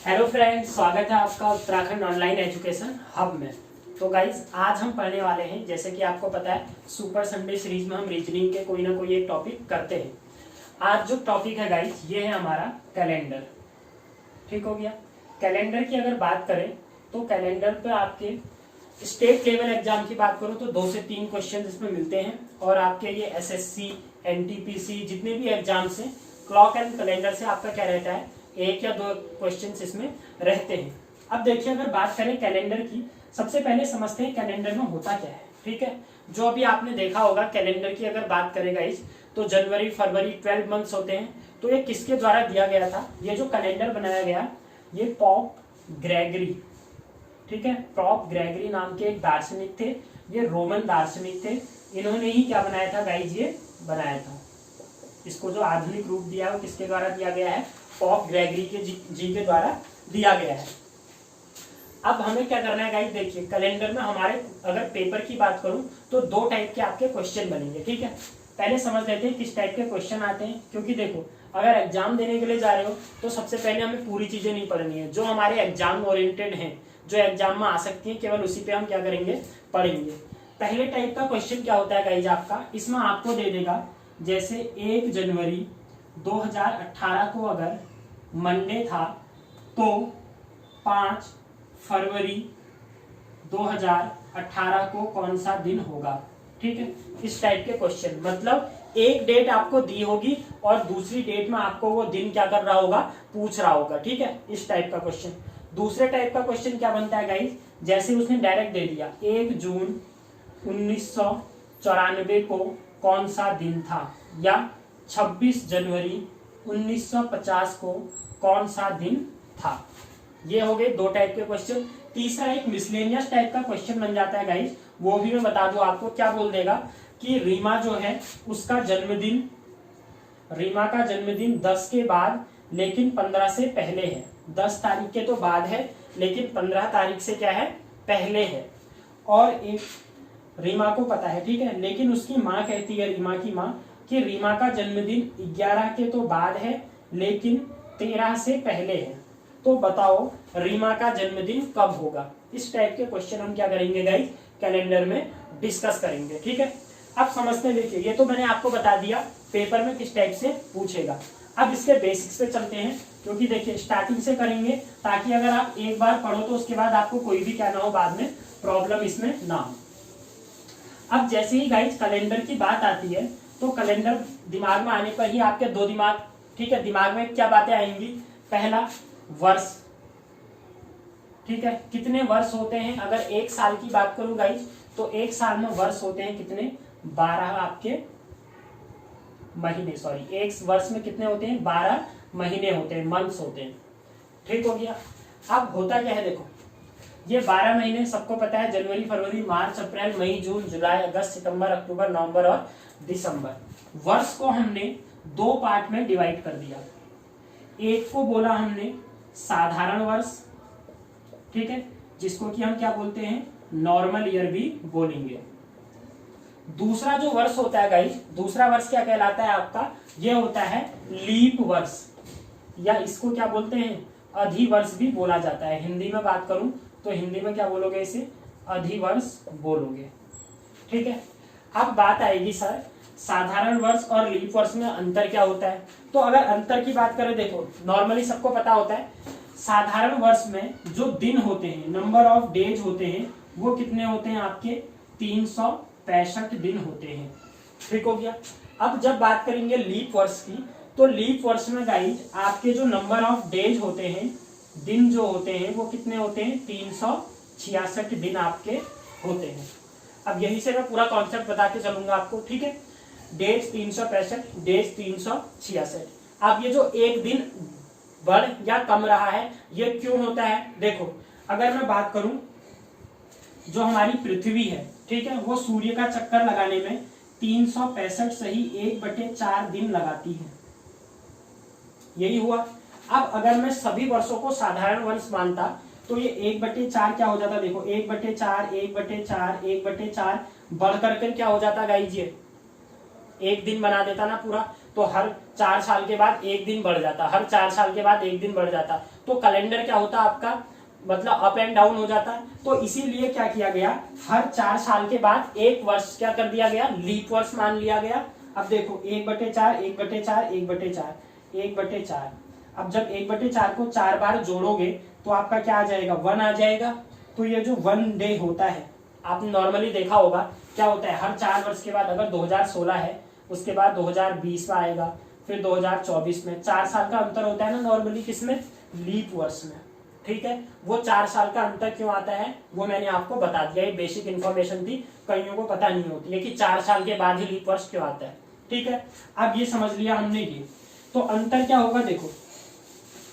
Hello friends, स्वागत है आपका उत्तराखंड ऑनलाइन एजुकेशन हब में। तो गाइज आज हम पढ़ने वाले हैं, जैसे कि आपको पता है सुपर संडे सीरीज में हम रीजनिंग के कोई ना कोई एक टॉपिक करते हैं। आज जो टॉपिक है गाइज ये है हमारा कैलेंडर। ठीक हो गया। कैलेंडर की अगर बात करें तो कैलेंडर पे आपके स्टेट लेवल एग्जाम की बात करूं तो 2 से 3 क्वेश्चन इसमें मिलते हैं, और आपके ये एसएससी एनटीपीसी जितने भी एग्जाम्स हैं क्लॉक एंड कैलेंडर से आपका क्या रहता है, 1 या 2 क्वेश्चंस इसमें रहते हैं। अब देखिए, अगर बात करें कैलेंडर की, सबसे पहले समझते हैं कैलेंडर में होता क्या है। ठीक है, जो अभी आपने देखा होगा कैलेंडर की अगर बात करेगा इस तो जनवरी फरवरी 12 मंथ्स होते हैं। तो ये किसके द्वारा दिया गया था, ये जो कैलेंडर बनाया गया ये पॉप ग्रेगरी, ठीक है, पॉप ग्रेगरी नाम के एक दार्शनिक थे, ये रोमन दार्शनिक थे। इन्होंने ही क्या बनाया था गाइज, ये बनाया था। इसको जो आधुनिक रूप दिया है वो किसके द्वारा दिया गया है, पॉप ग्रेगरी के जी के द्वारा दिया गया है। अब हमें क्या करना है गाइस, देखिए कैलेंडर में हमारे अगर पेपर की बात करूं तो 2 टाइप के आपके क्वेश्चन बनेंगे। ठीक है, पहले समझ लेते हैं किस टाइप के क्वेश्चन आते हैं, क्योंकि देखो अगर एग्जाम देने के लिए जा रहे हो तो सबसे पहले हमें पूरी चीजें नहीं पढ़नी है, जो हमारे एग्जाम ओरिएंटेड हैं, जो एग्जाम में आ सकती है, केवल उसी पे हम क्या करेंगे, पढ़ेंगे। पहले टाइप का क्वेश्चन क्या होता है गाइज आपका, इसमें आपको दे देगा जैसे 1 जनवरी 2018 को अगर मंडे था तो 5 फरवरी 2018 को कौन सा दिन होगा। ठीक है, इस टाइप के क्वेश्चन, मतलब एक डेट आपको दी होगी और दूसरी डेट में आपको वो दिन क्या कर रहा होगा, पूछ रहा होगा। ठीक है, इस टाइप का क्वेश्चन। दूसरे टाइप का क्वेश्चन क्या बनता है गाइस, जैसे उसने डायरेक्ट दे दिया 1 जून 1994 को कौन सा दिन था, या 26 जनवरी 1950 को कौन सा दिन था। ये हो गए 2 टाइप के क्वेश्चन। तीसरा एक मिसलेनियस टाइप का क्वेश्चन बन जाता है गाइस, वो भी मैं बता दूं आपको। क्या बोल देगा कि रीमा जो है उसका जन्मदिन, रीमा का जन्मदिन 10 के बाद लेकिन 15 से पहले है। 10 तारीख के तो बाद है लेकिन 15 तारीख से क्या है, पहले है। और एक रीमा को पता है, ठीक है, लेकिन उसकी माँ कहती है, रीमा की माँ, कि रीमा का जन्मदिन 11 के तो बाद है लेकिन 13 से पहले है। तो बताओ रीमा का जन्मदिन कब होगा। इस टाइप के क्वेश्चन हम क्या करेंगे गाइस, कैलेंडर में डिस्कस करेंगे। ठीक है, अब समझते हैं। देखिए ये तो मैंने आपको बता दिया पेपर में किस टाइप से पूछेगा। अब इसके बेसिक्स पे चलते हैं, क्योंकि देखिए स्टार्टिंग से करेंगे ताकि अगर आप एक बार पढ़ो तो उसके बाद आपको कोई भी क्या ना हो, बाद में प्रॉब्लम इसमें ना हो। अब जैसे ही गाइस कैलेंडर की बात आती है तो कैलेंडर दिमाग में आने पर ही आपके 2 दिमाग, ठीक है, दिमाग में क्या बातें आएंगी। पहला वर्ष, ठीक है, कितने वर्ष होते हैं। अगर 1 साल की बात करूं गाइस तो 1 साल में वर्ष होते हैं कितने, 12 आपके महीने, सॉरी 1 वर्ष में कितने होते हैं, 12 महीने होते हैं, मंथ्स होते हैं। ठीक हो गया। अब होता क्या है, देखो ये 12 महीने सबको पता है, जनवरी फरवरी मार्च अप्रैल मई जून जुलाई अगस्त सितंबर अक्टूबर नवंबर और दिसंबर। वर्ष को हमने 2 पार्ट में डिवाइड कर दिया। एक को बोला हमने साधारण वर्ष, ठीक है, जिसको कि हम क्या बोलते हैं, नॉर्मल ईयर भी बोलेंगे। दूसरा जो वर्ष होता है गाइस, दूसरा वर्ष क्या कहलाता है आपका, ये होता है लीप वर्ष, या इसको क्या बोलते हैं, अधिवर्ष भी बोला जाता है। हिंदी में बात करूं तो हिंदी में क्या बोलोगे, इसे अधिवर्ष बोलोगे। ठीक है, अब बात आएगी सर साधारण वर्ष और लीप वर्ष में अंतर क्या होता है। तो अगर अंतर की बात करें, देखो नॉर्मली सबको पता होता है साधारण वर्ष में जो दिन होते हैं, नंबर ऑफ डेज होते हैं, वो कितने होते हैं आपके, 365 दिन होते हैं। ठीक हो गया। अब जब बात करेंगे लीप वर्ष की, तो लीप वर्ष में गाइज आपके जो नंबर ऑफ डेज होते हैं, दिन जो होते हैं, वो कितने होते हैं, 366 दिन आपके होते हैं। अब यही से मैं पूरा कॉन्सेप्ट बता के चलूंगा आपको। ठीक है, डेज 365, डेज 366। अब ये जो एक दिन बढ़ या कम रहा है, ये क्यों होता है। देखो अगर मैं बात करूं, जो हमारी पृथ्वी है, ठीक है, वो सूर्य का चक्कर लगाने में 365 सही 1/4 दिन लगाती है। यही हुआ। अब अगर मैं सभी वर्षों को साधारण वर्ष मानता तो ये 1/4 क्या हो जाता, देखो 1/4 1/4 1/4 बढ़ करके क्या हो जाता गाइज, ये 1 दिन बना देता ना पूरा। तो हर 4 साल के बाद एक दिन बढ़ जाता, हर 4 साल के बाद एक दिन बढ़ जाता, तो कैलेंडर क्या होता आपका, मतलब अप एंड डाउन हो जाता। तो इसीलिए क्या किया गया, हर 4 साल के बाद एक वर्ष क्या कर दिया गया, लीप वर्ष मान लिया गया। अब देखो 1/4 1/4 1/4 1/4, अब जब 1/4 को 4 बार जोड़ोगे तो आपका क्या आ जाएगा, 1 आ जाएगा। तो ये जो 1 डे होता है, आपने नॉर्मली देखा होगा क्या होता है, हर 4 वर्ष के बाद, अगर 2016 है उसके बाद 2020 में आएगा, फिर 2024 में, 4 साल का अंतर होता है ना नॉर्मली, किसमें, लीप वर्ष में। ठीक है, वो 4 साल का अंतर क्यों आता है वो मैंने आपको बता दिया, ये बेसिक इन्फॉर्मेशन थी, कईयों को पता नहीं होती है कि 4 साल के बाद ही लीप वर्ष क्यों आता है। ठीक है, अब ये समझ लिया हमने ये। तो अंतर क्या होगा, देखो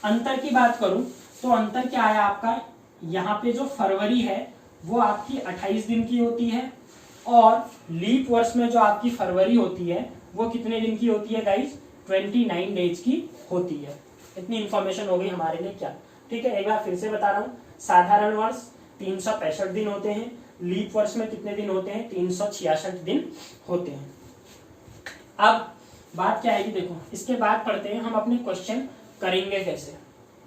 अंतर की बात करूं तो अंतर क्या आया आपका, यहाँ पे जो फरवरी है वो आपकी 28 दिन की होती है, और लीप वर्ष में जो आपकी फरवरी होती है वो कितने दिन की होती है गाइस, 29 डेज की होती है। इतनी इंफॉर्मेशन हो गई हमारे लिए क्या। ठीक है, एक बार फिर से बता रहा हूँ, साधारण वर्ष 365 दिन होते हैं, लीप वर्ष में कितने दिन होते हैं, 366 दिन होते हैं। अब बात क्या आएगी, देखो इसके बाद पढ़ते हैं हम अपने क्वेश्चन करेंगे कैसे।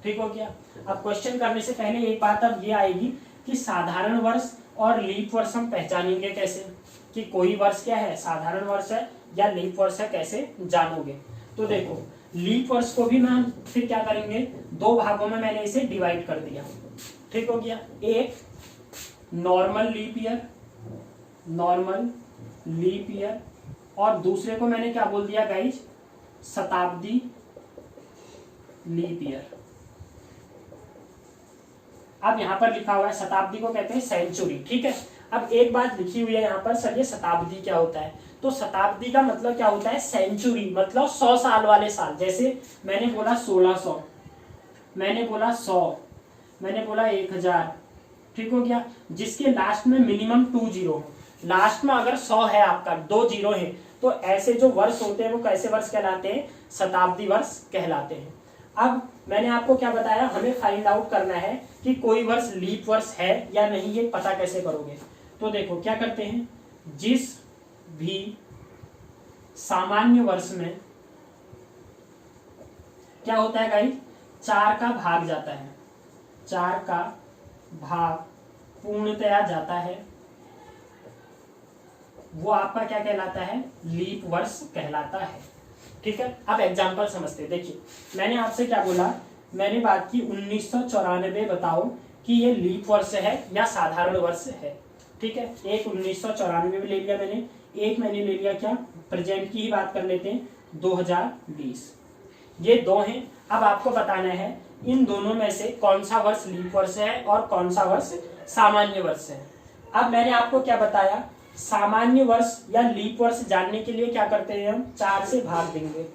ठीक हो गया, अब क्वेश्चन करने से पहले एक बात अब ये आएगी कि साधारण वर्ष और लीप वर्ष हम पहचानेंगे कैसे, कि कोई वर्ष क्या है, साधारण वर्ष है या लीप वर्ष है, कैसे जानोगे। तो देखो लीप वर्ष को भी मैं फिर क्या करेंगे, 2 भागों में मैंने इसे डिवाइड कर दिया। ठीक हो गया, एक normal leap year, normal leap year, और दूसरे को मैंने क्या बोल दिया गाइस, शताब्दी लीप ईयर। अब यहां पर लिखा हुआ है शताब्दी को कहते हैं सेंचुरी। ठीक है, अब एक बात लिखी हुई है यहाँ पर, सर ये शताब्दी क्या होता है, तो शताब्दी का मतलब क्या होता है, सेंचुरी मतलब 100 साल वाले साल। जैसे मैंने बोला 1600, मैंने बोला 100, मैंने बोला 1000। ठीक हो गया, जिसके लास्ट में मिनिमम 2 जीरो हो, लास्ट में अगर 100 है आपका 2 जीरो है, तो ऐसे जो वर्ष होते हैं वो कैसे वर्ष कहलाते हैं, शताब्दी वर्ष कहलाते हैं। अब मैंने आपको क्या बताया, हमें फाइंड आउट करना है कि कोई वर्ष लीप वर्ष है या नहीं, ये पता कैसे करोगे। तो देखो क्या करते हैं, जिस भी सामान्य वर्ष में क्या होता है गाइस, 4 का भाग जाता है, 4 का भाग पूर्णतया जाता है, वो आपका क्या कहलाता है, लीप वर्ष कहलाता है। ठीक है, अब एग्जांपल समझते हैं। देखिए मैंने आपसे क्या बोला, मैंने बात की 1994, बताओ कि ये लीप वर्ष है या साधारण वर्ष है। ठीक है, एक 1994 ले लिया मैंने, एक मैंने ले लिया क्या, प्रेजेंट की ही बात कर लेते हैं 2020, ये 2 हैं। अब आपको बताना है इन दोनों में से कौन सा वर्ष लीप वर्ष है और कौन सा वर्ष सामान्य वर्ष है। अब मैंने आपको क्या बताया, सामान्य वर्ष या लीप वर्ष जानने के लिए क्या करते हैं हम, 4 से भाग देंगे।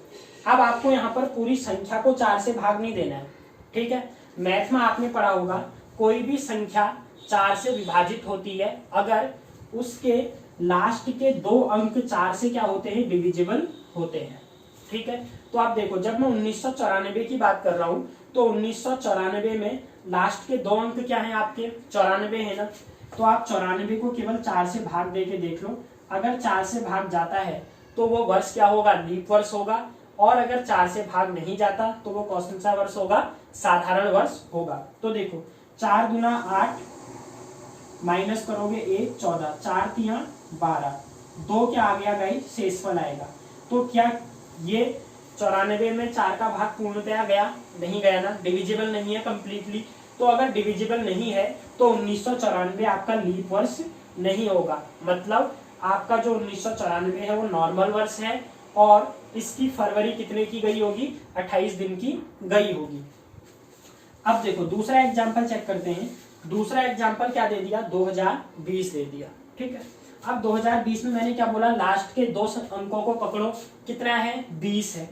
अब आपको यहाँ पर पूरी संख्या को 4 से भाग नहीं देना है। ठीक है, मैथ में आपने पढ़ा होगा, कोई भी संख्या 4 से विभाजित होती है अगर उसके लास्ट के 2 अंक 4 से क्या होते हैं, डिविजिबल होते हैं। ठीक है, तो आप देखो जब मैं 1994 की बात कर रहा हूँ तो 1994 में लास्ट के 2 अंक क्या है आपके, 94 है ना, तो आप 94 को केवल 4 से भाग दे के देख लो, अगर 4 से भाग जाता है तो वो वर्ष क्या होगा, लीप वर्ष होगा, और अगर 4 से भाग नहीं जाता तो वो कौन सा वर्ष होगा, साधारण वर्ष होगा। तो देखो 4 दूना 8, माइनस करोगे 1 14, 4 तिया 12, 2 क्या आ गया गाइस, शेषफल आएगा। तो क्या ये 94 में 4 का भाग पूर्णतया गया, नहीं गया ना, डिविजिबल नहीं है कंप्लीटली। तो अगर डिविजिबल नहीं है तो 1994 आपका लीप वर्ष नहीं होगा, मतलब आपका जो 1994 है वो नॉर्मल वर्ष है, और इसकी फरवरी कितने की गई होगी, 28 दिन की गई होगी। अब देखो दूसरा एग्जांपल चेक करते हैं। दूसरा एग्जांपल क्या दे दिया, 2020 दे दिया। ठीक है, अब 2020 में मैंने क्या बोला, लास्ट के 2 अंकों को पकड़ो, कितना है, 20 है।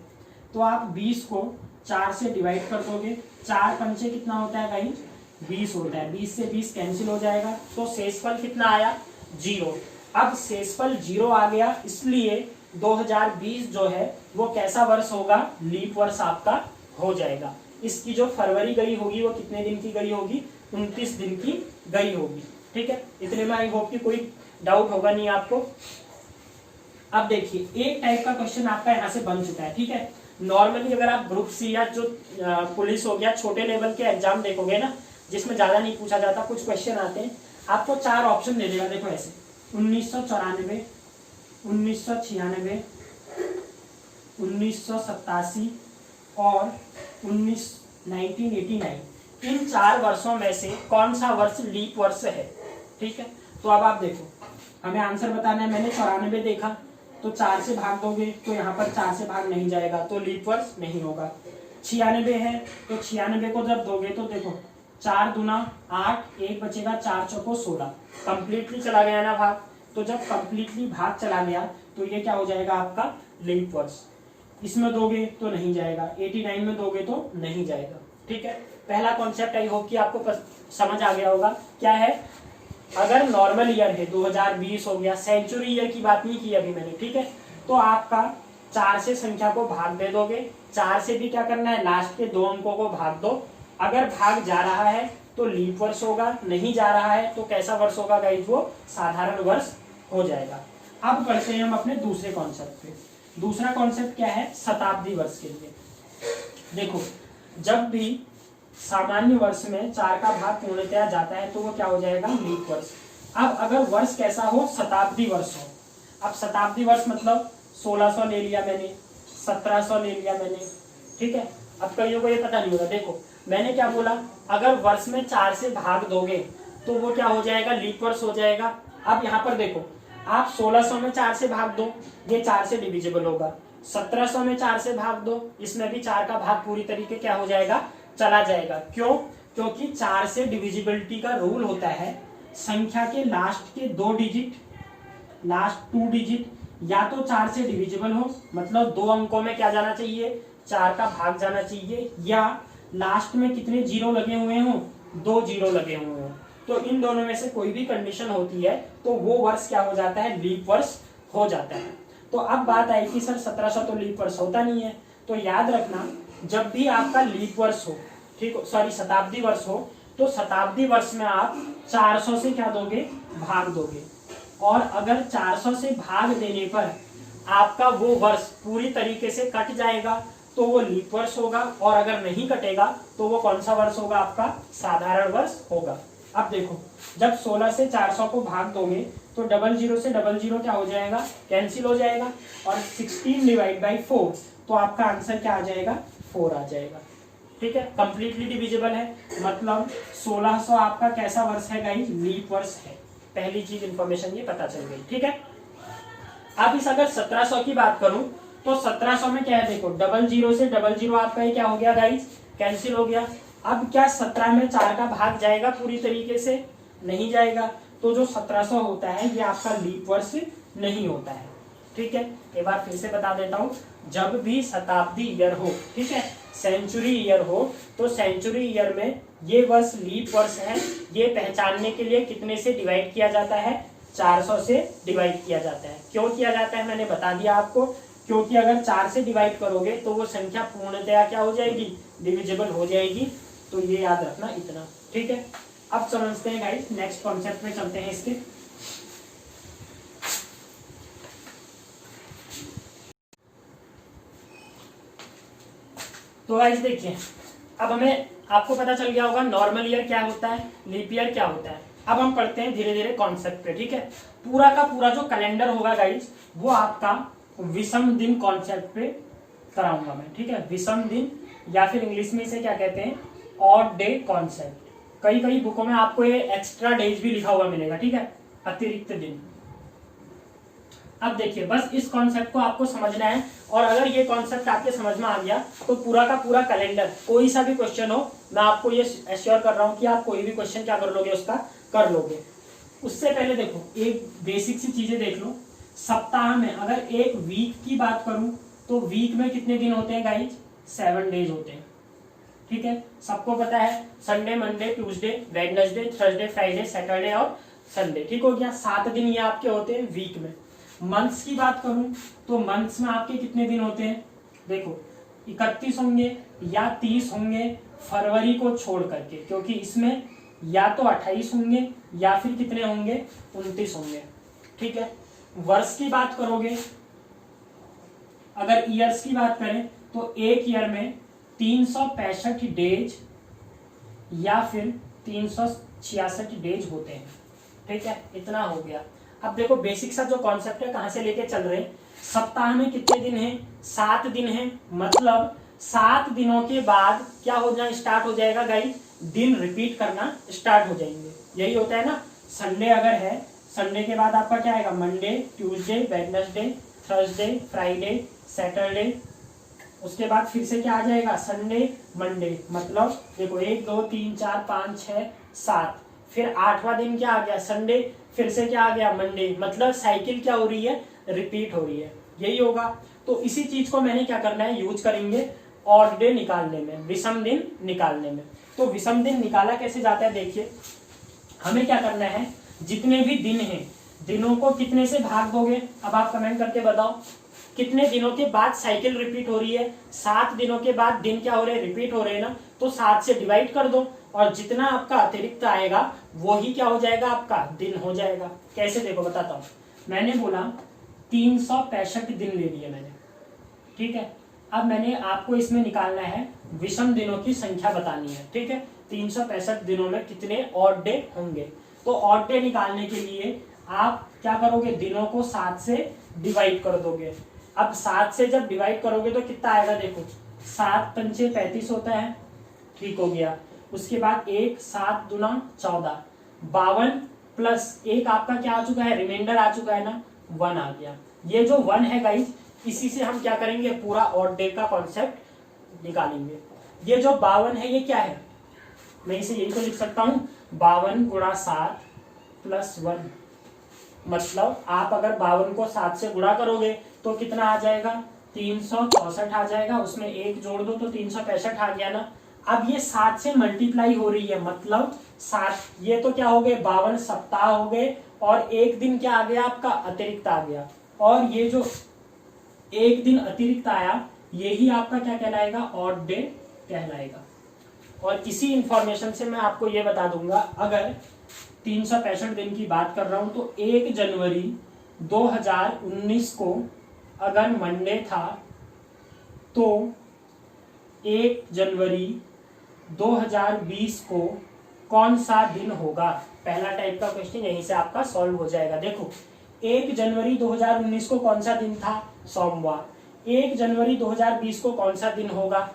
तो आप 20 को 4 से डिवाइड कर दोगे, 4 पंचे कितना होता है भाई, 20 होता है, 20 से 20 कैंसिल हो जाएगा, तो शेषफल कितना आया, 0। अब शेषफल 0 आ गया, इसलिए 2020 जो है वो कैसा वर्ष होगा, लीप वर्ष आपका हो जाएगा। इसकी जो फरवरी गई होगी वो कितने दिन की गई होगी, 29 दिन की गई होगी। ठीक है, इतने में आई होप कि कोई डाउट होगा नहीं आपको। अब देखिए एक टाइप का क्वेश्चन आपका यहाँ से बन चुका है। ठीक है, नॉर्मली अगर आप ग्रुप सी या जो पुलिस हो गया छोटे लेवल के एग्जाम देखोगे ना, जिसमें ज्यादा नहीं पूछा जाता, कुछ क्वेश्चन आते हैं, आपको 4 ऑप्शन दे देगा। देखो ऐसे 1994, 1996, 1987 और 1989। इन 4 वर्षों में से कौन सा वर्ष लीप वर्ष है? ठीक है, तो अब आप देखो, हमें आंसर बताना है। मैंने 94 देखा, तो 4 से भाग दोगे तो यहाँ पर 4 से भाग नहीं जाएगा, तो लीप वर्ष नहीं होगा। 96 है, तो 96 को जब दोगे तो देखो 4 दूना 8, 1 बचेगा, 4 चौको 16, कंप्लीटली चला गया ना भाग। तो जब कंप्लीटली भाग चला गया तो ये क्या हो जाएगा आपका लीप वर्ष। इसमें दोगे तो नहीं जाएगा, 89 में दोगे तो नहीं जाएगा। ठीक है, पहला कॉन्सेप्ट आई होप कि आपको समझ आ गया होगा। क्या है, अगर नॉर्मल ईयर है 2020 हो गया, सेंचुरी ईयर की बात नहीं की अभी मैंने, ठीक है, तो आपका 4 से संख्या को भाग दे दोगे। 4 से भी क्या करना है, लास्ट के 2 अंकों को भाग दो। अगर भाग जा रहा है तो लीप वर्ष होगा, नहीं जा रहा है तो कैसा वर्ष होगा गाइस, वो साधारण वर्ष हो जाएगा। अब बढ़ते हैं हम अपने दूसरे कॉन्सेप्ट पे। दूसरा कॉन्सेप्ट क्या है, शताब्दी वर्ष के लिए। देखो, जब भी सामान्य वर्ष में 4 का भाग पूर्णतया जाता है तो वो क्या हो जाएगा, लीप वर्ष। अब अगर वर्ष कैसा हो, शताब्दी वर्ष हो। अब शताब्दी वर्ष मतलब 1600 ले लिया मैंने, 1700 ले लिया मैंने, ठीक है। अब कईयों को ये पता नहीं होगा, देखो मैंने क्या बोला, अगर वर्ष में 4 से भाग दोगे तो वो क्या हो जाएगा, लीप वर्ष हो जाएगा। अब यहाँ पर देखो, आप 1600 में 4 से भाग दो, ये 4 से डिविजिबल होगा। 1700 में 4 से भाग दो, इसमें भी 4 का भाग पूरी तरीके क्या हो जाएगा, चला जाएगा। क्यों? क्योंकि 4 से डिविजिबिलिटी का रूल होता है, संख्या के लास्ट के 2 डिजिट, लास्ट 2 डिजिट या तो 4 से डिविजिबल हो, मतलब 2 अंकों में क्या जाना चाहिए, 4 का भाग जाना चाहिए, या लास्ट में कितने जीरो लगे हुए हों, 2 जीरो लगे हुए हों। तो इन दोनों में से कोई भी कंडीशन होती है तो वो वर्ष क्या हो जाता है, लीप वर्ष हो जाता है। तो अब बात आई कि सर 1700 तो लीप वर्ष होता नहीं है, तो याद रखना जब भी आपका लीप वर्ष हो, ठीक, सॉरी शताब्दी वर्ष हो, तो शताब्दी वर्ष में आप 400 से क्या दोगे, भाग दोगे। और अगर 400 से भाग देने पर आपका वो वर्ष पूरी तरीके से कट जाएगा तो वो लीप वर्ष होगा, और अगर नहीं कटेगा तो वो कौन सा वर्ष होगा, आपका साधारण वर्ष होगा। अब देखो, जब 16 से 400 को भाग दोगे तो 00 से 00 क्या हो जाएगा, कैंसिल हो जाएगा, और 16 डिवाइड बाई 4, तो आपका आंसर क्या आ जाएगा, 4 आ जाएगा। ठीक है, कंप्लीटली डिविजिबल है, मतलब 1600 आपका कैसा वर्ष है गाइस, लीप वर्ष है। पहली चीज इंफॉर्मेशन ये पता चल गई। ठीक है, अब इस अगर 1700 की बात करूं तो 1700 में क्या है, देखो 00 से 00 आपका ये क्या हो गया गाइस, कैंसिल हो गया। अब क्या 17 में 4 का भाग जाएगा पूरी तरीके से, नहीं जाएगा, तो जो 1700 होता है ये आपका लीप वर्ष नहीं होता है। ठीक है, एक बार फिर से बता देता हूं, जब भी शताब्दी ईयर हो, ठीक है, सेंचुरी ईयर हो, तो सेंचुरी ईयर में ये वर्ष लीप वर्ष है, ये पहचानने के लिए कितने से डिवाइड किया जाता है, 400 से डिवाइड किया जाता है। क्यों किया जाता है मैंने बता दिया आपको, क्योंकि अगर 4 से डिवाइड करोगे तो वो संख्या पूर्णतया क्या हो जाएगी, डिविजिबल हो जाएगी। तो ये याद रखना इतना। ठीक है, अब समझते हैं गाइस, नेक्स्ट कॉन्सेप्ट में चलते हैं इसके। तो गाइस देखिए, अब हमें आपको पता चल गया होगा नॉर्मल ईयर क्या होता है, लीप ईयर क्या होता है। अब हम पढ़ते हैं धीरे धीरे कॉन्सेप्ट पे। ठीक है, पूरा का पूरा जो कैलेंडर होगा गाइस वो आपका विषम दिन कॉन्सेप्ट पे कराऊंगा मैं। ठीक है, विषम दिन, या फिर इंग्लिश में इसे क्या कहते हैं, ऑड डे कॉन्सेप्ट। कई कई बुकों में आपको ये एक्स्ट्रा डेज भी लिखा हुआ मिलेगा। ठीक है, अतिरिक्त दिन। अब देखिए, बस इस कॉन्सेप्ट को आपको समझना है, और अगर ये कॉन्सेप्ट आपके समझ में आ गया तो पूरा का पूरा कैलेंडर, कोई सा भी क्वेश्चन हो, मैं आपको ये एश्योर कर रहा हूं कि आप कोई भी क्वेश्चन क्या कर लोगे, उसका कर लोगे। उससे पहले देखो, एक बेसिक सी चीजें देख लो। सप्ताह में अगर एक वीक की बात करूं तो वीक में कितने दिन होते हैं गाइज, 7 डेज होते हैं। ठीक है, सबको पता है, Sunday, Monday, Tuesday, Wednesday, Thursday, Friday, Saturday और संडे। ठीक हो गया, 7 दिन ये आपके होते हैं वीक में। मंथ्स की बात करूं तो मंथ्स में आपके कितने दिन होते हैं, देखो 31 होंगे या 30 होंगे फरवरी को छोड़ करके, क्योंकि इसमें या तो 28 होंगे या फिर कितने होंगे, 29 होंगे। ठीक है, वर्ष की बात करोगे, अगर ईयर्स की बात करें तो एक ईयर में 365 डेज या फिर 366 डेज होते हैं। ठीक है, इतना हो गया। अब देखो बेसिक सा जो कॉन्सेप्ट है कहां से लेके चल रहे हैं, सप्ताह में कितने दिन हैं, 7 दिन हैं, मतलब 7 दिनों के बाद क्या हो जाए स्टार्ट हो जाएगा गाइस, दिन रिपीट करना स्टार्ट हो जाएंगे। यही होता है ना, संडे अगर है, संडे के बाद आपका क्या आएगा, Monday, Tuesday, Wednesday, Thursday, Friday, Saturday, उसके बाद फिर से क्या आ जाएगा, संडे, मंडे, मतलब देखो 1 2 3 4 5 6 7, फिर 8वां दिन क्या आ गया, संडे, फिर से क्या आ गया, मंडे, मतलब साइकिल क्या हो रही है, रिपीट हो रही है। यही होगा। तो इसी चीज को मैंने क्या करना है, यूज करेंगे ऑड डे निकालने में, विषम दिन निकालने में। तो विषम दिन निकाला कैसे जाता है, देखिए हमें क्या करना है, जितने भी दिन हैं, दिनों को कितने से भाग दोगे, अब आप कमेंट करके बताओ कितने दिनों के बाद साइकिल रिपीट हो रही है, 7 दिनों के बाद दिन क्या हो रहे हैं, रिपीट हो रहे हैं ना, तो 7 से डिवाइड कर दो और जितना आपका अतिरिक्त आएगा वही क्या हो जाएगा, आपका दिन हो जाएगा। कैसे, देखो बताता हूं। मैंने बोला 365 दिन ले लिए मैंने, ठीक है। अब मैंने आपको इसमें निकालना है विषम दिनों की संख्या बतानी है, ठीक है। 365 दिनों में कितने ऑड डे होंगे, तो ऑड डे निकालने के लिए आप क्या करोगे, दिनों को 7 से डिवाइड कर दोगे। अब 7 से जब डिवाइड करोगे तो कितना आएगा, देखो 7 पंचे 35 होता है, ठीक हो गया। उसके बाद 1 7 दूना 14, 52 प्लस 1 आपका क्या आ चुका है, रिमाइंडर आ चुका है ना, 1 आ गया। ये जो 1 है गाइस, इसी से हम क्या करेंगे, पूरा ऑड डे का कॉन्सेप्ट निकालेंगे। ये जो 52 है ये क्या है, मैं इसे यही तो लिख सकता हूं, 52 गुणा 7 प्लस 1, मतलब आप अगर 52 को 7 से गुणा करोगे तो कितना आ जाएगा, 364 आ जाएगा, उसमें 1 जोड़ दो तो 365 आ गया ना। अब ये 7 से मल्टीप्लाई हो रही है, मतलब 7, ये तो क्या हो गए, 52 सप्ताह हो गए, और एक दिन क्या आ गया, आपका अतिरिक्त आ गया, और ये जो एक दिन अतिरिक्त आया यही आपका क्या कहलाएगा, ऑड डे कहलाएगा। और इसी इंफॉर्मेशन से मैं आपको ये बता दूंगा, अगर 365 दिन की बात कर रहा हूं तो 1 जनवरी 2019 को अगर मंडे था तो 1 जनवरी 2020 को कौन सा दिन होगा। पहला टाइप का क्वेश्चन यहीं से आपका सॉल्व हो जाएगा। देखो 1 जनवरी 2019 को कौन सा दिन था, सोमवार। 1 जनवरी 2020 को कौन सा दिन होगा,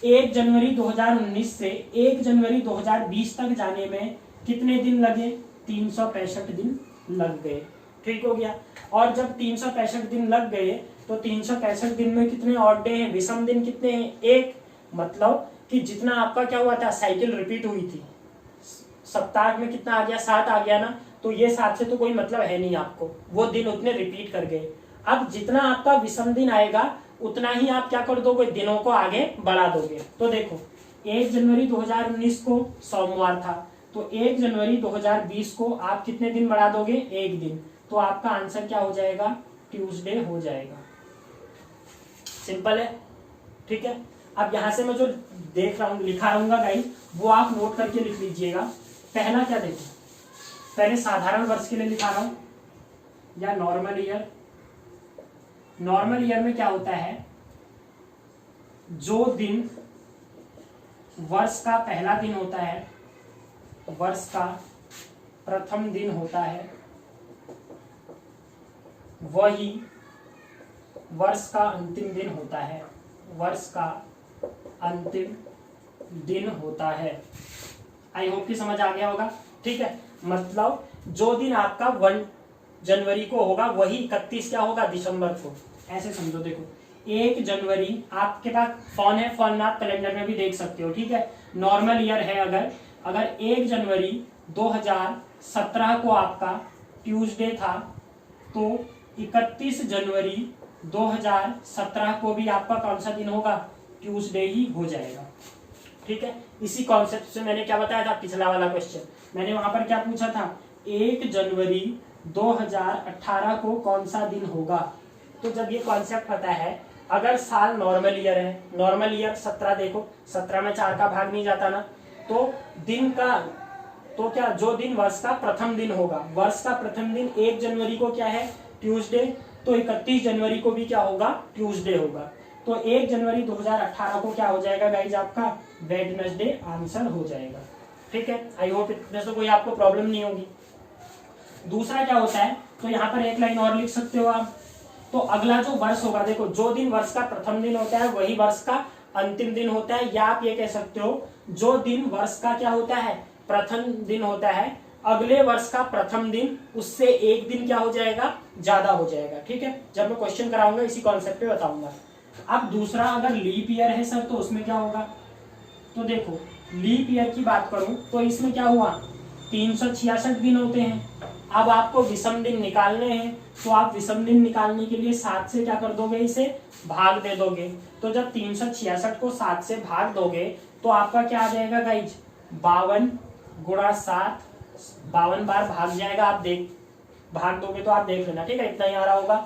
1 जनवरी 2019 से 1 जनवरी 2020 तक जाने में कितने दिन लगे, 365 दिन लग गए, ठीक हो गया। और जब 365 दिन लग गए तो 365 दिन में कितने ऑड डे हैं, विषम दिन कितने हैं, 1, मतलब कि जितना आपका क्या हुआ था, साइकिल रिपीट हुई थी, सप्ताह में कितना आ गया, 7 आ गया ना, तो ये 7 से तो कोई मतलब है नहीं आपको, वो दिन उतने रिपीट कर गए। अब जितना आपका विषम दिन आएगा उतना ही आप क्या कर दोगे, दिनों को आगे बढ़ा दोगे। तो देखो 1 जनवरी 2019 को सोमवार था, तो 1 जनवरी 2020 को आप कितने दिन बढ़ा दोगे, 1 दिन, तो आपका आंसर क्या हो जाएगा, ट्यूसडे हो जाएगा। सिंपल है, ठीक है। अब यहां से मैं जो देख रहा हूं, लिखा रहूंगा गाइस, वो आप नोट करके लिख लीजिएगा। पहला क्या देखो, पहले साधारण वर्ष के लिए लिखा रहा हूं या नॉर्मल ईयर। नॉर्मल ईयर में क्या होता है, जो दिन वर्ष का पहला दिन होता है, वर्ष का प्रथम दिन होता है, वही वर्ष का अंतिम दिन होता है, वर्ष का अंतिम दिन होता है। आई होप कि समझ आ गया होगा, ठीक है। मतलब जो दिन आपका 1 जनवरी को होगा वही 31 क्या होगा, दिसंबर को। ऐसे समझो, देखो 1 जनवरी, आपके पास फोन है, फोन में आप कैलेंडर में भी देख सकते हो, ठीक है। नॉर्मल ईयर है, अगर 1 जनवरी 2017 को आपका ट्यूसडे था तो 31 जनवरी 2017 को भी आपका कौन सा दिन होगा, ट्यूसडे ही हो जाएगा, ठीक है। इसी कॉन्सेप्ट से मैंने क्या बताया था, पिछला वाला क्वेश्चन मैंने वहां पर क्या पूछा था, 1 जनवरी 2018 को कौन सा दिन होगा। तो जब ये कॉन्सेप्ट पता है, अगर साल नॉर्मल ईयर है, नॉर्मल ईयर 17, देखो 17 में 4 का भाग नहीं जाता ना, तो दिन का, तो क्या, जो दिन वर्ष का प्रथम दिन होगा, वर्ष का प्रथम दिन 1 जनवरी को क्या है, ट्यूसडे, तो 31 जनवरी को भी क्या होगा, ट्यूसडे होगा। तो 1 जनवरी 2018 को क्या हो जाएगा गाइज आपका वेडनेसडे आंसर हो जाएगा। ठीक है, आई होप इतने से कोई आपको प्रॉब्लम नहीं होगी। दूसरा क्या होता है, तो यहाँ पर एक लाइन और लिख सकते हो आप। तो अगला जो वर्ष होगा, देखो जो दिन वर्ष का प्रथम दिन होता है वही वर्ष का अंतिम दिन होता है, या आप ये कह सकते हो जो दिन वर्ष का क्या होता है प्रथम दिन होता है, अगले वर्ष का प्रथम दिन उससे एक दिन क्या हो जाएगा ज्यादा हो जाएगा। ठीक है, जब मैं क्वेश्चन कराऊंगा इसी कॉन्सेप्ट पे बताऊंगा। अब दूसरा अगर लीप ईयर है सर तो उसमें क्या होगा, तो देखो लीप ईयर की बात करूं तो इसमें क्या हुआ 366 दिन होते हैं। अब आपको विषम दिन निकालने हैं, तो आप विषम दिन निकालने के लिए 7 से क्या कर दोगे, इसे भाग दे दोगे। तो जब 366 को 7 से भाग दोगे तो आपका क्या आ जाएगा गाइज 52 गुणा 7, 52 बार भाग जाएगा। आप भाग दोगे तो आप देख लेना। ठीक है, इतना ही आ रहा होगा।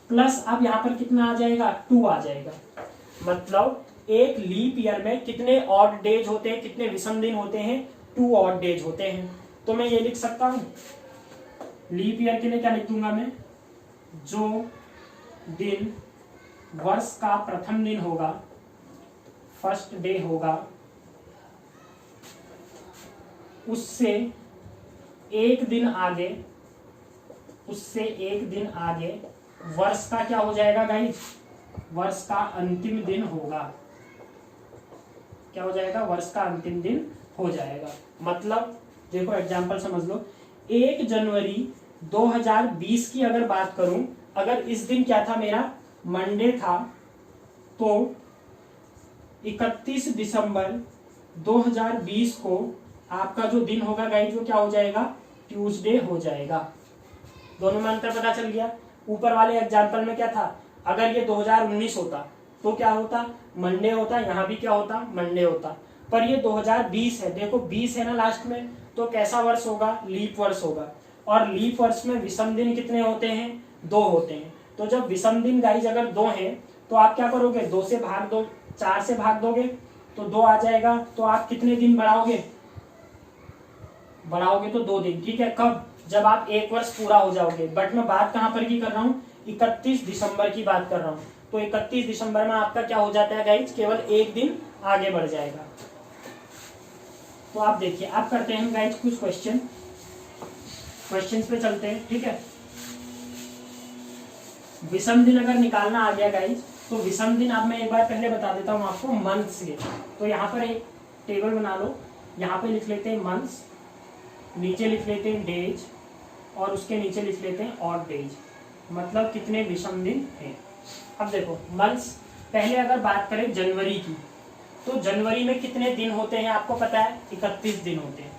प्लस अब यहाँ पर कितना आ जाएगा 2 आ जाएगा। मतलब एक लीप ईयर में कितने ऑड डेज होते हैं, कितने विषम दिन होते हैं, 2 ऑड डेज होते हैं। तो मैं ये लिख सकता हूं लीप ईयर के लिए क्या लिख दूंगा मैं, जो दिन वर्ष का प्रथम दिन होगा, फर्स्ट डे होगा, उससे एक दिन आगे वर्ष का क्या हो जाएगा गाइस, वर्ष का अंतिम दिन होगा। क्या हो जाएगा, वर्ष का अंतिम दिन हो जाएगा। मतलब देखो एग्जांपल समझ लो, 1 जनवरी 2020 की अगर बात करूं, अगर इस दिन क्या था मेरा मंडे था, तो 31 दिसंबर 2020 को आपका जो दिन होगा गाइस वो क्या हो जाएगा, ट्यूसडे हो जाएगा। दोनों में अंतर पता चल गया। ऊपर वाले एग्जांपल में क्या था, अगर ये 2019 होता तो क्या होता, मंडे होता, यहाँ भी क्या होता, मंडे होता। पर ये 2020 है, देखो 20 है ना लास्ट में, तो कैसा वर्ष होगा, लीप वर्ष होगा। और लीप वर्ष में विषम दिन कितने होते हैं, 2 होते हैं। तो जब विषम दिन गाइज अगर 2 है तो आप क्या करोगे, 2 से भाग दो, 4 से भाग दोगे तो 2 आ जाएगा। तो आप कितने दिन बढ़ाओगे तो 2 दिन। ठीक है, कब, जब आप 1 वर्ष पूरा हो जाओगे। बट मैं बात कहां पर की कर रहा हूँ, 31 दिसंबर की बात कर रहा हूँ। तो 31 दिसंबर में आपका क्या हो जाता है गाइज, केवल 1 दिन आगे बढ़ जाएगा। तो आप देखिए, आप करते हैं गाइज कुछ क्वेश्चंस पे चलते हैं। ठीक है, विषम दिन अगर निकालना आ गया गाइज, तो विषम दिन अब मैं एक बार पहले बता देता हूं आपको मंथ्स के। तो यहाँ पर एक टेबल बना लो, यहाँ पे लिख लेते हैं मंथ्स, नीचे लिख लेते हैं डेज, और उसके नीचे लिख लेते हैं ऑड डेज, मतलब कितने विषम दिन हैं। अब देखो मंथ्स, पहले अगर बात करें जनवरी की, तो जनवरी में कितने दिन होते हैं आपको पता है, 31 दिन होते हैं।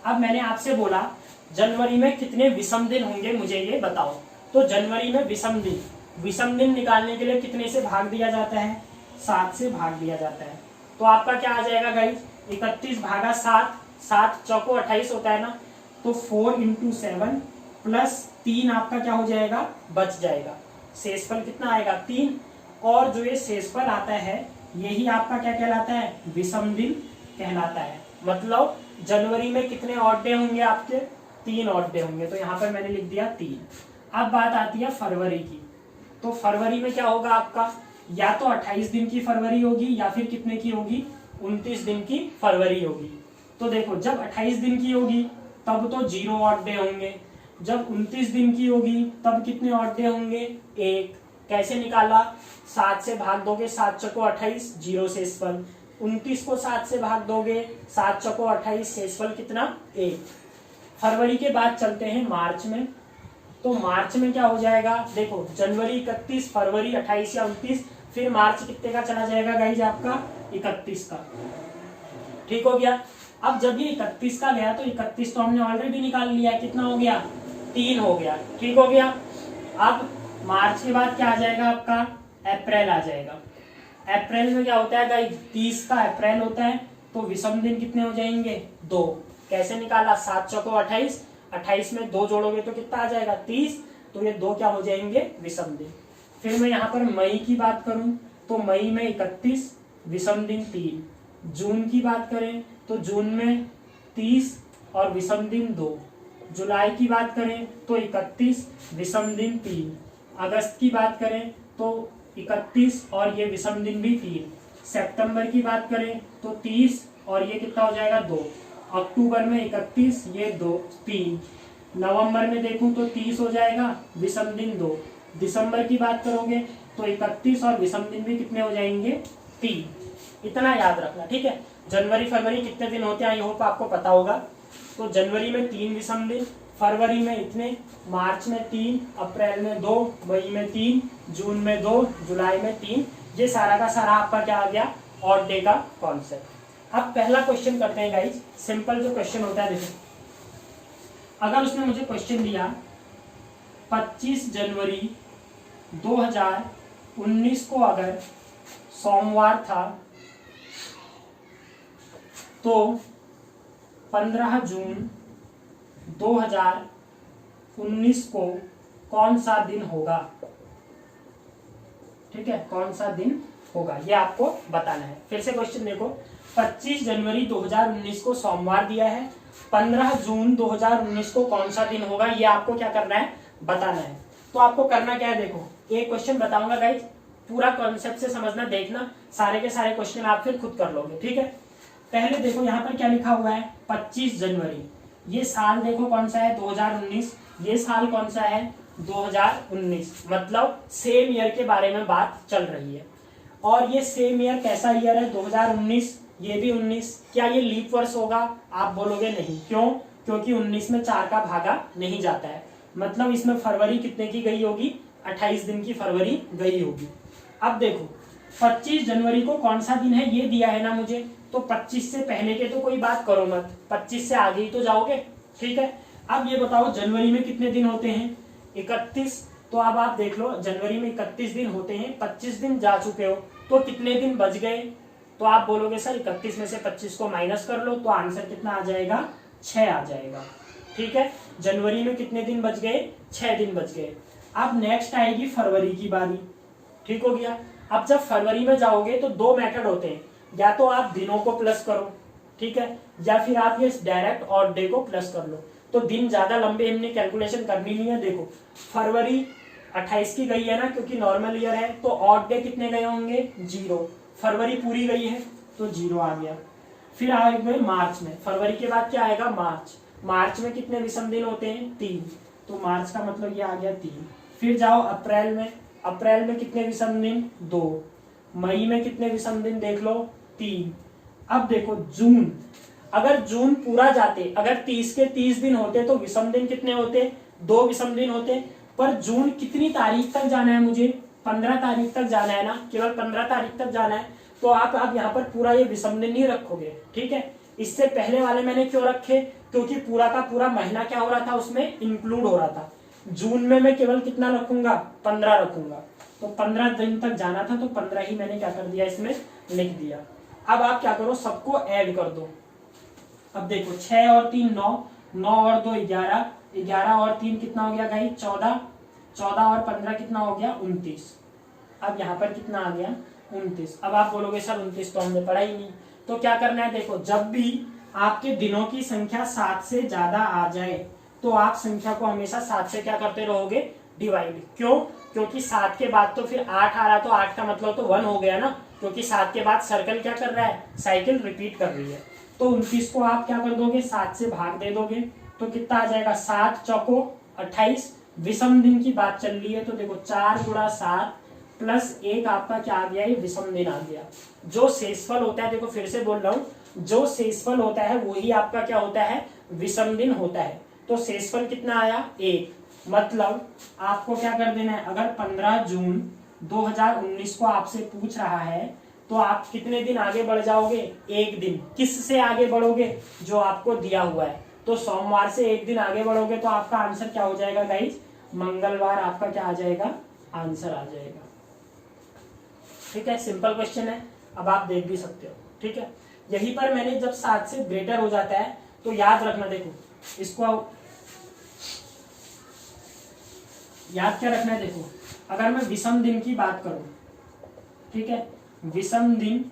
अब मैंने आपसे बोला जनवरी में कितने विषम दिन होंगे मुझे ये बताओ। तो जनवरी में विषम दिन निकालने के लिए कितने से भाग दिया जाता है, 7 से भाग दिया जाता है। तो आपका क्या आ जाएगा गाइस, 31 भागा 7, 7 चौको 28 होता है ना, तो 4 × 7 प्लस 3 आपका क्या हो जाएगा, बच जाएगा। शेषफल कितना आएगा, 3। और जो ये शेषफल आता है यही आपका क्या कहलाता है, विषम दिन कहलाता है। मतलब जनवरी में कितने ऑड डे होंगे आपके, 3 ऑड डे होंगे। तो यहाँ पर मैंने लिख दिया 3। अब बात आती है फरवरी की। तो फरवरी में क्या होगा आपका, या तो 28 दिन की फरवरी होगी, या फिर कितने की होगी, 29 दिन की फरवरी होगी। तो देखो जब 28 दिन की होगी तब तो 0 ऑड डे होंगे, जब 29 दिन की होगी तब कितने ऑड डे होंगे, 1। कैसे निकाला, 7 से भाग दोगे, 7 चौको 28, 0 शेषफल। 29 को 7 से भाग दोगे, 7 चौको 28, शेषफल कितना, 1। फरवरी के बाद चलते हैं मार्च में। तो मार्च में क्या हो जाएगा, देखो जनवरी 31, फरवरी 28 या 29, फिर मार्च कितने का चला जाएगा गाइज आपका, 31 का। ठीक हो गया। अब जब ये 31 का गया तो 31 तो हमने ऑलरेडी निकाल लिया, कितना हो गया, 3 हो गया। ठीक हो गया। अब मार्च के बाद क्या आ जाएगा आपका, अप्रैल आ जाएगा। अप्रैल में क्या होता है गाइज, 30 का अप्रैल होता है। तो विषम दिन कितने हो जाएंगे, 2। कैसे निकाला, 7 चौको 28, 28 में 2 जोड़ोगे तो कितना आ जाएगा, 30। तो ये 2 क्या हो जाएंगे, विषम दिन। फिर मैं यहाँ पर मई की बात करूं तो मई में 31, विषम दिन 3। जून की बात करें तो जून में 30 और विषम दिन 2। जुलाई की बात करें तो 31, विषम दिन 3। अगस्त की बात करें तो 31 और ये विषम दिन भी 3। सितंबर की बात करें तो 30 और ये कितना हो जाएगा 2। अक्टूबर में 31, ये 3। नवंबर में देखूं तो 30 हो जाएगा, विषम दिन 2। दिसंबर की बात करोगे तो 31 और विषम दिन भी कितने हो जाएंगे 3। इतना याद रखना, ठीक है। जनवरी फरवरी कितने दिन होते हैं आई होप आपको पता होगा। तो जनवरी में 3 विषम दिन, फरवरी में इतने, मार्च में 3, अप्रैल में 2, मई में 3, जून में 2, जुलाई में 3। ये सारा का सारा आपका क्या आ गया ऑड डे का कॉन्सेप्ट। अब पहला क्वेश्चन करते हैं गाइज। सिंपल जो क्वेश्चन होता है देखो, अगर उसने मुझे क्वेश्चन दिया 25 जनवरी 2019 को अगर सोमवार था तो 15 जून 2019 को कौन सा दिन होगा, ठीक है, कौन सा दिन होगा ये आपको बताना है। फिर से क्वेश्चन देखो, 25 जनवरी 2019 को सोमवार दिया है, 15 जून 2019 को कौन सा दिन होगा ये आपको क्या करना है बताना है। तो आपको करना क्या है, देखो एक क्वेश्चन बताऊंगा गाइज, पूरा कॉन्सेप्ट से समझना, देखना, सारे के सारे क्वेश्चन आप फिर खुद कर लोगे, ठीक है। पहले देखो यहाँ पर क्या लिखा हुआ है 25 जनवरी, ये साल देखो कौन सा है 2019, ये साल कौन सा है 2019, मतलब सेम ईयर के बारे में बात चल रही है। और ये सेम ईयर कैसा ईयर है 2019, ये भी 19। क्या ये लीप वर्ष होगा, आप बोलोगे नहीं, क्यों, क्योंकि 19 में 4 का भागा नहीं जाता है, मतलब इसमें फरवरी कितने की गई होगी 28 दिन की फरवरी गई होगी। अब देखो 25 जनवरी को कौन सा दिन है ये दिया है ना मुझे, तो 25 से पहले के तो कोई बात करो मत, 25 से आगे ही तो जाओगे, ठीक है। अब ये बताओ जनवरी में कितने दिन होते हैं 31, तो अब आप देख लो जनवरी में 31 दिन होते हैं, 25 दिन जा चुके हो तो कितने दिन बच गए, तो आप बोलोगे सर 31 में से 25 को माइनस कर लो, तो आंसर कितना आ जाएगा 6 आ जाएगा, ठीक है। जनवरी में कितने दिन बच गए 6 दिन बच गए। अब नेक्स्ट आएगी फरवरी की बारी, ठीक हो गया। अब जब फरवरी में जाओगे तो 2 मेथड होते हैं, या तो आप दिनों को प्लस करो, ठीक है, या फिर आप ये डायरेक्ट ऑड डे को प्लस कर लो। तो दिन ज्यादा लंबे हमने कैलकुलेशन करनी नहीं है। देखो फरवरी 28 की गई है ना, क्योंकि नॉर्मल ईयर है, तो ऑड डे कितने गए होंगे 0। फरवरी पूरी गई है तो 0 आ गया। फिर आ गए मार्च में, फरवरी के बाद क्या आएगा मार्च, मार्च में कितने विषम दिन होते हैं 3, तो मार्च का मतलब ये आ गया 3। फिर जाओ अप्रैल में, अप्रैल में कितने विषम दिन 2, मई में कितने विषम दिन देख लो 3। अब देखो जून, अगर जून पूरा जाते, अगर 30 के 30 दिन होते तो विषम दिन कितने होते 2 विषम दिन होते। पर जून कितनी तारीख तक जाना है मुझे 15 तारीख तक जाना है ना, केवल 15 तारीख तक जाना है, तो आप यहाँ पर पूरा ये विषम दिन नहीं रखोगे, ठीक है। इससे पहले वाले मैंने क्यों रखे, क्योंकि पूरा का पूरा महीना क्या हो रहा था उसमें इंक्लूड हो रहा था। जून में मैं केवल कितना रखूंगा 15 रखूंगा, तो 15 दिन तक जाना था, तो 15 ही मैंने क्या कर दिया इसमें लिख दिया। अब आप क्या करो सबको ऐड कर दो। अब देखो 6 और 3 9, 9 और 2 11, 11 और 3 कितना हो गया भाई 14, 14 और 15 कितना हो गया 29। अब यहाँ पर कितना आ गया 29। अब आप बोलोगे सर 29 तो हमने पढ़ा ही नहीं, तो क्या करना है, देखो जब भी आपके दिनों की संख्या 7 से ज्यादा आ जाए तो आप संख्या को हमेशा 7 से क्या करते रहोगे डिवाइड। क्यों, क्योंकि 7 के बाद तो फिर 8 आ रहा, तो 8 का मतलब तो 1 हो गया ना, क्योंकि 7 के बाद सर्कल क्या कर रहा है साइकिल रिपीट कर रही है। तो 29 को आप क्या कर दोगे 7 से भाग दे दोगे, तो कितना आ जाएगा 7 चौको 28। विषम दिन की बात चल रही है, तो देखो 4 गुणा 7 प्लस 1 आपका क्या आ गया, ये विषम दिन आ गया। जो शेषफल होता है, देखो फिर से बोल रहा हूँ, जो शेषफल होता है वही आपका क्या होता है विषम दिन होता है। तो शेषफल कितना आया 1, मतलब आपको क्या कर देना है, अगर 15 जून 2019 को आपसे पूछ रहा है तो आप कितने दिन आगे बढ़ जाओगे 1 दिन। किस से आगे बढ़ोगे, जो आपको दिया हुआ है, तो सोमवार से 1 दिन आगे बढ़ोगे, तो आपका आंसर क्या हो जाएगा गाइज, मंगलवार आपका क्या आ जाएगा आंसर आ जाएगा। ठीक है, सिंपल क्वेश्चन है, अब आप देख भी सकते हो, ठीक है। यहीं पर मैंने जब 7 से ग्रेटर हो जाता है तो याद रखना, देखो इसको याद क्या रखना है, देखो अगर मैं विषम दिन की बात करूं, ठीक है, विषम दिन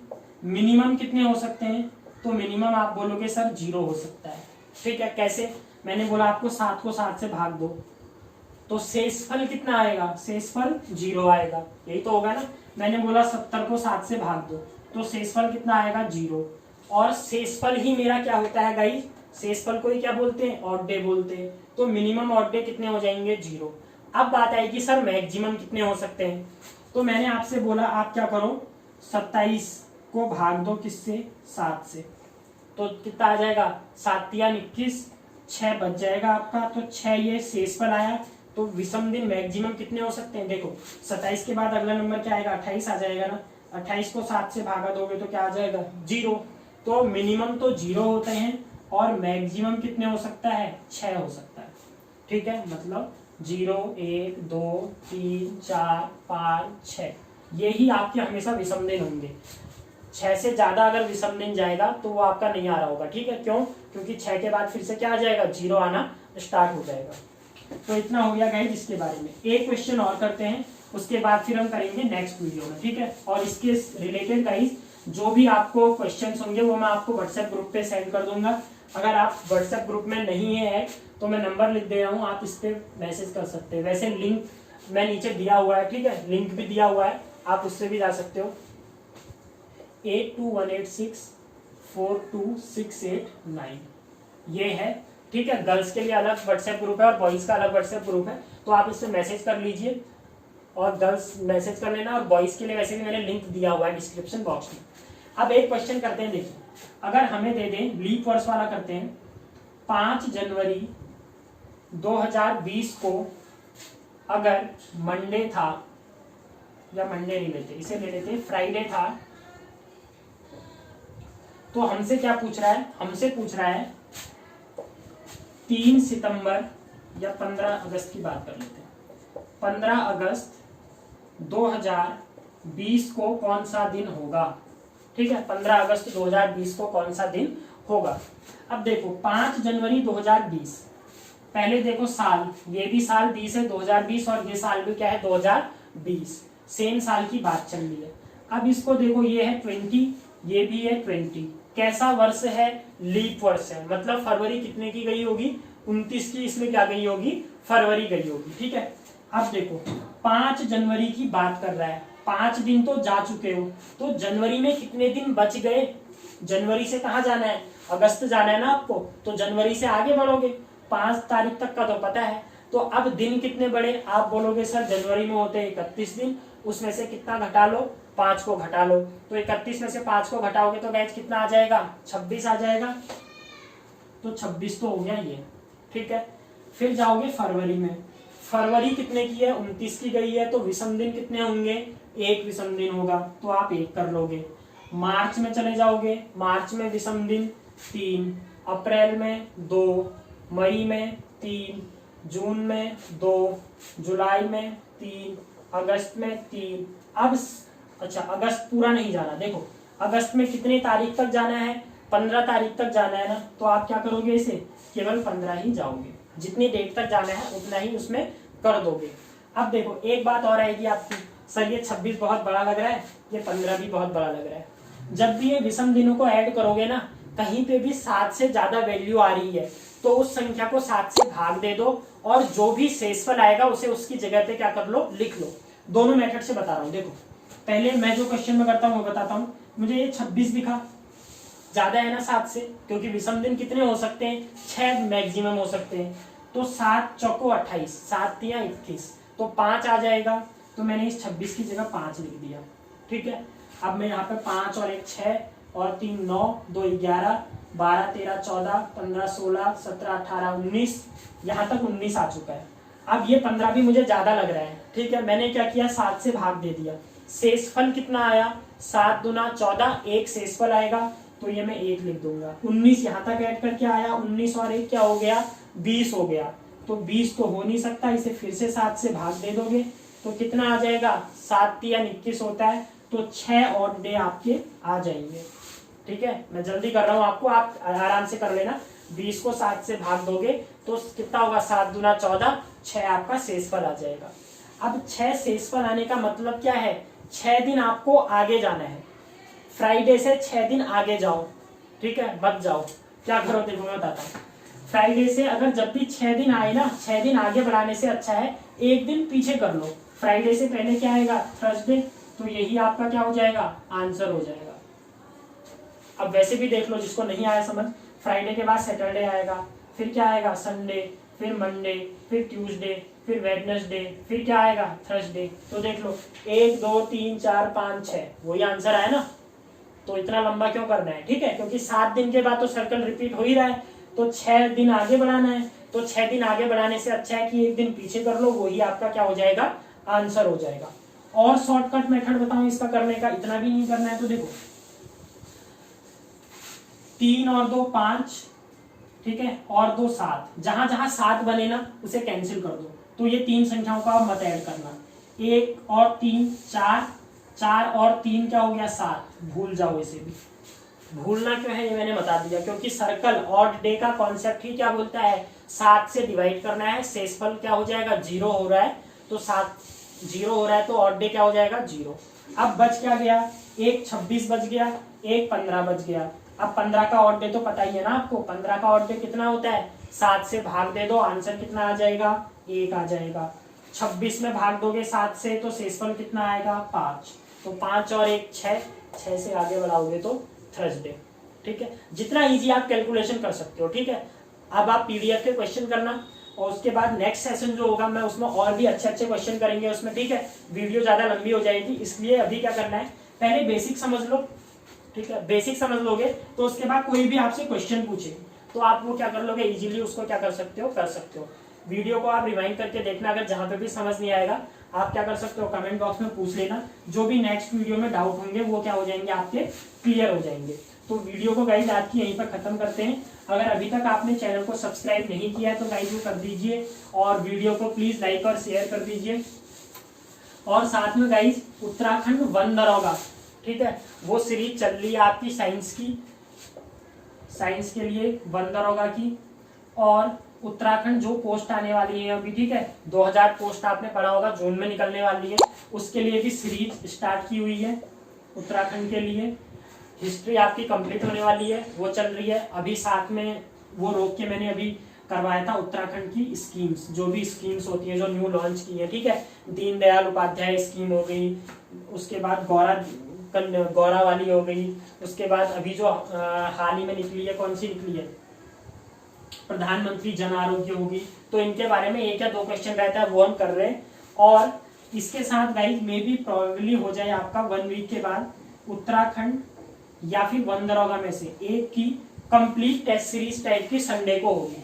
मिनिमम कितने हो सकते हैं, तो मिनिमम आप बोलोगे सर 0 हो सकता है। ठीक है, कैसे, मैंने बोला आपको 7 को 7 से भाग दो, तो शेषफल कितना आएगा, शेषफल 0 आएगा। यही तो होगा ना, मैंने बोला 70 को 7 से भाग दो, तो शेषफल कितना आएगा 0। और शेषफल ही मेरा क्या होता है गाइस, शेषफल को ही क्या बोलते हैं, ऑड डे बोलते हैं। तो मिनिमम ऑड डे कितने हो जाएंगे 0। अब बात आएगी सर मैक्सिमम कितने हो सकते हैं। तो मैंने आपसे बोला आप क्या करो, 27 को भाग दो किससे, 7 से, तो कितना आ जाएगा, 7 या 21, 6 बच जाएगा आपका। तो 6 ये शेषफल आया। तो विषम दिन मैक्सिमम कितने हो सकते हैं, देखो 27 के बाद अगला नंबर क्या आएगा, 28 आ जाएगा ना। 28 को 7 से भागा दोगे तो क्या आ जाएगा 0। तो मिनिमम तो 0 होते हैं और मैक्सिमम कितने हो सकता है, 6 हो सकता है। ठीक है, मतलब 0, 1, 2, 3, 4, 5, 6 यही आपके हमेशा विषम दिन होंगे। 6 से ज्यादा अगर विषम दिन जाएगा तो वो आपका नहीं आ रहा होगा। ठीक है, क्यों, क्योंकि 6 के बाद फिर से क्या आ जाएगा, 0 आना स्टार्ट हो जाएगा। तो इतना हो गया गाइस इसके बारे में। एक क्वेश्चन और करते हैं, उसके बाद फिर हम करेंगे नेक्स्ट वीडियो में। ठीक है, और इसके रिलेटेड गाइस जो भी आपको क्वेश्चंस होंगे वो मैं आपको व्हाट्सएप ग्रुप पे सेंड कर दूंगा। अगर आप व्हाट्सएप ग्रुप में नहीं है तो मैं नंबर लिख दे रहा हूँ, आप इस पे मैसेज कर सकते हैं। वैसे लिंक मैं नीचे दिया हुआ है, ठीक है, लिंक भी दिया हुआ है, आप उससे भी जा सकते हो। 8218642689 ये है। ठीक है, गर्ल्स के लिए अलग व्हाट्सएप ग्रुप है और बॉयज का अलग व्हाट्सएप ग्रुप है, तो आप इससे मैसेज कर लीजिए और गर्ल्स मैसेज कर लेना। और बॉयज के लिए वैसे भी मैंने लिंक दिया हुआ है डिस्क्रिप्शन बॉक्स में। अब एक क्वेश्चन करते हैं, देखिए अगर हमें दे दें, लीप वर्ष वाला करते हैं, 5 जनवरी 2020 को अगर मंडे था, या मंडे नहीं लेते, इसे ले लेते फ्राइडे था, तो हमसे क्या पूछ रहा है, हमसे पूछ रहा है 3 सितंबर या 15 अगस्त की बात कर लेते हैं। 15 अगस्त 2020 को कौन सा दिन होगा। ठीक है, 15 अगस्त 2020 को कौन सा दिन होगा। अब देखो 5 जनवरी 2020, पहले देखो साल, ये भी साल 20 है 2020, और ये साल भी क्या है 2020, सेम साल की बात चल रही है। अब इसको देखो, ये है 20, ये भी है 20, कैसा वर्ष है, लीप वर्ष है, मतलब फरवरी कितने की गई होगी, 29 की, इसमें क्या गई होगी, फरवरी गई होगी। ठीक है, अब देखो 5 जनवरी की बात कर रहा है, 5 दिन तो जा चुके हो, तो जनवरी में कितने दिन बच गए। जनवरी से कहाँ जाना है, अगस्त जाना है ना आपको, तो जनवरी से आगे बढ़ोगे, 5 तारीख तक का तो पता है। तो अब दिन कितने बढ़े, आप बोलोगे सर जनवरी में होते हैं 31 दिन, उसमें से कितना घटा लो, 5 को घटा लो, तो 31 में से 5 को घटाओगे तो गैस कितना आ जाएगा, 26 आ जाएगा। तो 26 तो हो गया ये। ठीक है, फिर जाओगे फरवरी में, फरवरी कितने की है, 29 की गई है, तो विषम दिन कितने होंगे, 1 विषम दिन होगा, तो आप 1 कर लोगे। मार्च में चले जाओगे, मार्च में विषम दिन 3, अप्रैल में 2, मई में 3, जून में 2, जुलाई में 3, अगस्त में 3। अब अच्छा, अगस्त पूरा नहीं जाना, देखो अगस्त में कितनी तारीख तक जाना है, 15 तारीख तक जाना है ना, तो आप क्या करोगे, इसे केवल 15 ही जाओगे, जितनी डेट तक जाना है उतना ही उसमें कर दोगे। अब देखो एक बात और आएगी आपकी, सर ये 26 बहुत बड़ा लग रहा है, ये 15 भी बहुत बड़ा लग रहा है। जब भी ये विषम दिनों को ऐड करोगे ना, कहीं पे भी 7 से ज्यादा वैल्यू आ रही है तो उस संख्या को 7 से भाग दे दो, और जो भी शेषफल आएगा उसे उसकी जगह पे क्या कर लो, लिख लो। दोनों मेथड से बता रहा हूँ। देखो पहले मैं जो क्वेश्चन में करता हूँ वो बताता हूँ। मुझे ये 26 दिखा, ज्यादा है ना 7 से, क्योंकि विषम दिन कितने हो सकते हैं, 6 मैक्सिमम हो सकते हैं। तो 7 चौको 28, 7 या 21, तो 5 आ जाएगा, तो मैंने इस 26 की जगह 5 लिख दिया। ठीक है, अब मैं यहाँ पे 5 और 1 6 और 3 9, 2 11, 12 13 14 15 16 17 18 19, यहाँ तक 19 आ चुका है। अब ये 15 भी मुझे ज्यादा लग रहा है। ठीक है, मैंने क्या किया, 7 से भाग दे दिया। शेषफल कितना आया, 7 दूना 14, 1 शेषफल आएगा, तो ये मैं 1 लिख दूंगा। 19 यहाँ तक ऐड करके आया, 19 और 1 क्या हो गया, 20 हो गया। तो 20 तो हो नहीं सकता, इसे फिर से 7 से भाग दे दोगे तो कितना आ जाएगा, 7 या 21 होता है, तो 6 और डे आपके आ जाएंगे। ठीक है, मैं जल्दी कर रहा हूँ आपको, आप आराम से कर लेना। 20 को 7 से भाग दोगे तो कितना होगा, 7 दूना 14, 6 आपका शेषफल आ जाएगा। अब 6 शेषफल आने का मतलब क्या है, 6 दिन आपको आगे जाना है, फ्राइडे से 6 दिन आगे जाओ। ठीक है, मत जाओ, क्या करो देखो मैं बताता हूँ। फ्राइडे से अगर जब भी 6 दिन आए ना, 6 दिन आगे बढ़ाने से अच्छा है एक दिन पीछे कर लो। फ्राइडे से पहले क्या आएगा? थर्सडे। तो यही आपका क्या हो जाएगा? आंसर हो जाएगा। अब वैसे भी देख लो, जिसको नहीं आया समझ, फ्राइडे के बाद सैटरडे आएगा, फिर क्या आएगा? संडे, फिर मंडे, फिर ट्यूसडे, फिर वेडनेसडे, फिर क्या आएगा? थर्सडे। तो देख लो 1 2 3 4 5 6, वही आंसर आया ना। तो इतना लंबा क्यों करना है? ठीक है, क्योंकि 7 दिन के बाद तो सर्कल रिपीट हो ही रहा है, तो 6 दिन आगे बढ़ाना है। तो 6 दिन आगे बढ़ाने से अच्छा है कि एक दिन पीछे कर लो, वही आपका क्या हो जाएगा? आंसर हो जाएगा। और शॉर्टकट मेथड बताऊं इसका करने का, इतना भी नहीं करना है। तो देखो 3 और 2 5, ठीक है, और 2 7, जहां जहां 7 बने ना उसे कैंसिल कर दो। तो ये 3 संख्याओं का मत ऐड करना। 1 और 3 4, 4 और 3 क्या हो गया? 7। भूल जाओ इसे भी। भूलना क्यों है ये मैंने बता दिया, क्योंकि सर्कल ऑड डे का कॉन्सेप्ट ही क्या बोलता है? 7 से डिवाइड करना है, शेषफल क्या हो जाएगा? 0 हो रहा है, तो 7 0 हो रहा है, तो ऑड डे क्या हो जाएगा? 0। अब बच क्या गया? एक 26 बच गया, एक 15 बच गया। अब 15 का ऑड डे तो पता ही है ना आपको। 15 का ऑड डे कितना होता है? 7 से भाग दे दो, आंसर कितना आ जाएगा? 1 आ जाएगा। 26 में भाग दोगे 7 से तो शेषफल कितना आएगा? 5। तो 5 और 1 6, 6 से आगे बढ़ाओगे तो थर्सडे। ठीक है, जितना इजी आप कैलकुलेशन कर सकते हो। ठीक है, अब आप पीडीएफ के क्वेश्चन करना, और उसके बाद नेक्स्ट सेशन जो होगा मैं उसमें और भी अच्छे अच्छे क्वेश्चन करेंगे उसमें। ठीक है, वीडियो ज्यादा लंबी हो जाएगी, इसलिए अभी क्या करना है, पहले बेसिक समझ लो। ठीक है, बेसिक समझ लोगे तो उसके बाद कोई भी आपसे क्वेश्चन पूछे तो आप वो क्या कर लोगे? इजीली उसको क्या कर सकते हो? कर सकते हो। वीडियो को आप रिवाइंड करके देखना, अगर जहां पे भी समझ नहीं आएगा आप क्या कर सकते हो? कमेंट बॉक्स में पूछ लेना। जो भी नेक्स्ट वीडियो में डाउट होंगे वो क्या हो जाएंगे? आपके क्लियर हो जाएंगे। तो वीडियो को गाइज आज की यहीं पर खत्म करते हैं। अगर अभी तक आपने चैनल को सब्सक्राइब नहीं किया है तो गाइज वो कर दीजिए, और वीडियो को प्लीज लाइक और शेयर कर दीजिए। और साथ में गाइज उत्तराखंड वन दरोगा, ठीक है, वो सीरीज चल रही है आपकी साइंस की, साइंस के लिए वन दरोगा की। और उत्तराखंड जो पोस्ट आने वाली है अभी, ठीक है, 2000 पोस्ट आपने पढ़ा होगा, जून में निकलने वाली है, उसके लिए भी सीरीज स्टार्ट की हुई है उत्तराखंड के लिए। हिस्ट्री आपकी कंप्लीट होने वाली है, वो चल रही है अभी। साथ में वो रोक के मैंने अभी करवाया था उत्तराखंड की स्कीम्स, जो भी स्कीम्स होती है जो न्यू लॉन्च की है। ठीक है, दीनदयाल उपाध्याय स्कीम हो गई, उसके बाद गौरा वाली हो गई, उसके बाद अभी जो हाल ही में निकली है, कौन सी निकली है, प्रधानमंत्री जन आरोग्य होगी। तो इनके बारे में 1 या 2 क्वेश्चन रहता है, वो हम कर रहे हैं। और इसके साथ गाइज मे बी प्रोबेबली हो जाए आपका 1 वीक के बाद उत्तराखंड या फिर वन दरोगा में से एक की कंप्लीट टेस्ट सीरीज टाइप की संडे को होगी।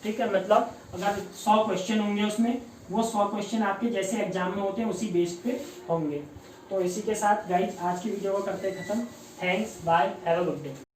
ठीक है, मतलब अगर 100 क्वेश्चन होंगे उसमें, वो 100 क्वेश्चन आपके जैसे एग्जाम में होते हैं उसी बेस पे होंगे। तो इसी के साथ गाइज आज की वीडियो को करते खत्म। Thanks, bye, have a good day.